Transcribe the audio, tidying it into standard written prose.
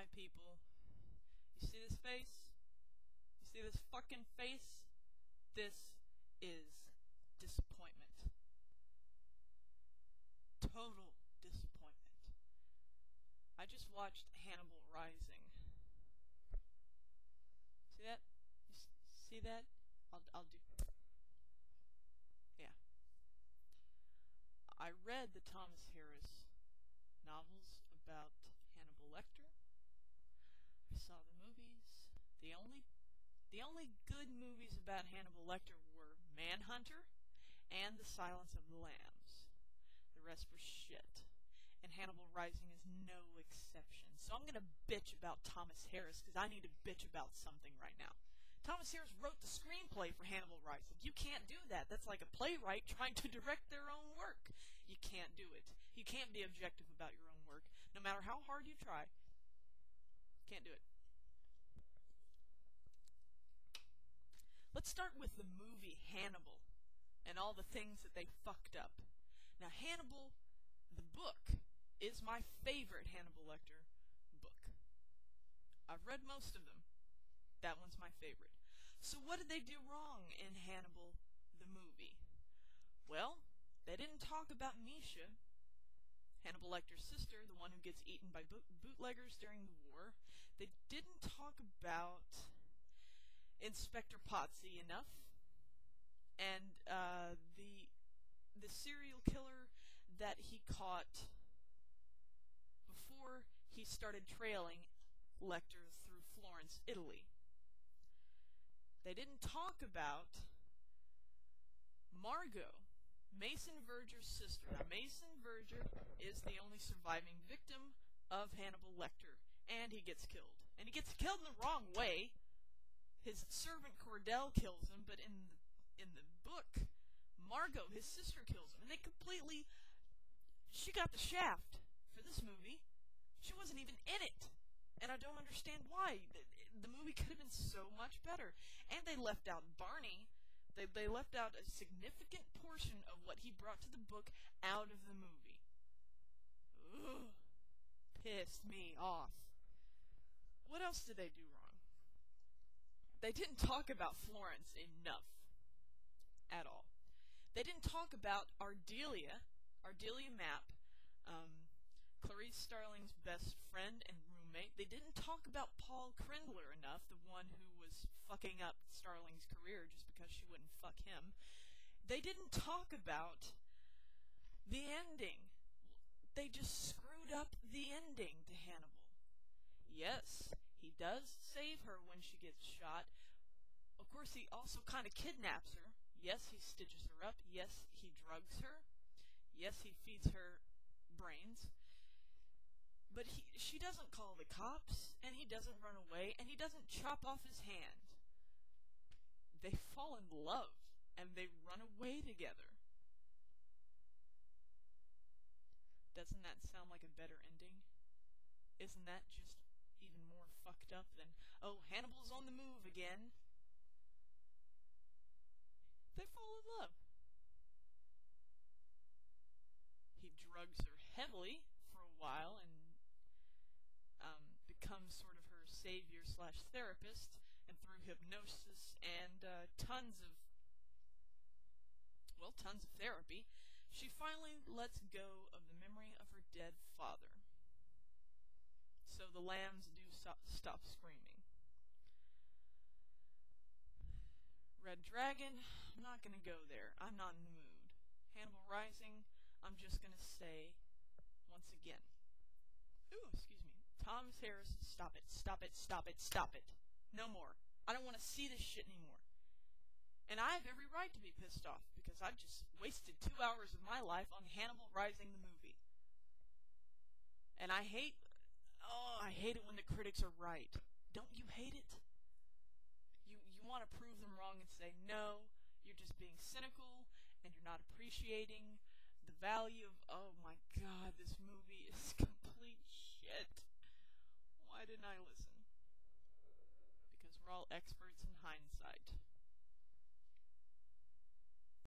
Hi, people. You see this face? You see this fucking face? This is disappointment. Total disappointment. I just watched Hannibal Rising. See that? See that? I'll do. Yeah. I read the Thomas Harris novels about Hannibal Lecter. I saw the movies. The only good movies about Hannibal Lecter were Manhunter and The Silence of the Lambs. The rest were shit. And Hannibal Rising is no exception. So I'm gonna bitch about Thomas Harris because I need to bitch about something right now. Thomas Harris wrote the screenplay for Hannibal Rising. You can't do that. That's like a playwright trying to direct their own work. You can't do it. You can't be objective about your own work. No matter how hard you try. Can't do it. Let's start with the movie Hannibal and all the things that they fucked up. Now, Hannibal, the book, is my favorite Hannibal Lecter book. I've read most of them. That one's my favorite. So what did they do wrong in Hannibal, the movie? Well, they didn't talk about Misha, Hannibal Lecter's sister, the one who gets eaten by bootleggers during the war. They didn't talk about Inspector Potsy enough, and the serial killer that he caught before he started trailing Lecter through Florence, Italy. They didn't talk about Margot, Mason Verger's sister. Now, Mason Verger is the only surviving victim of Hannibal Lecter, and he gets killed. And he gets killed in the wrong way. His servant Cordell kills him, but in the book, Margot, his sister, kills him. And they completely... She got the shaft for this movie. She wasn't even in it. And I don't understand why. The movie could have been so much better. And they left out Barney. They left out a significant portion of what he brought to the book out of the movie. Ugh. Pissed me off. What else did they do wrong? They didn't talk about Florence enough. At all. They didn't talk about Ardelia Mapp, Clarice Starling's best friend and roommate. They didn't talk about Paul Krindler enough, the one who was fucking up Starling's career just because she wouldn't fuck him. They didn't talk about the ending. They just screwed up the ending to Hannibal. Yes, he does save her when she gets shot. Of course, he also kind of kidnaps her. Yes, he stitches her up. Yes, he drugs her. Yes, he feeds her brains. But she doesn't call the cops, and he doesn't run away, and he doesn't chop off his hand. They fall in love, and they run away together. Doesn't that sound like a better ending? Isn't that just even more fucked up than, oh, Hannibal's on the move again? They fall in love. He drugs her heavily for a while and becomes sort of her savior/therapist, and through hypnosis and tons of therapy, she finally lets go of the memory of her dead father. So the lambs do stop screaming. Red Dragon, I'm not going to go there. I'm not in the mood. Hannibal Rising, I'm just going to say, once again. Ooh, excuse me. Thomas Harris, stop it, stop it, stop it, stop it. No more. I don't want to see this shit anymore. And I have every right to be pissed off, because I've just wasted 2 hours of my life on Hannibal Rising, the movie. And I hate it when the critics are right. Don't you hate it? You want to prove them wrong and say, no, you're just being cynical, and you're not appreciating the value of, oh my god, this movie is complete shit. Why didn't I listen? Because we're all experts in hindsight.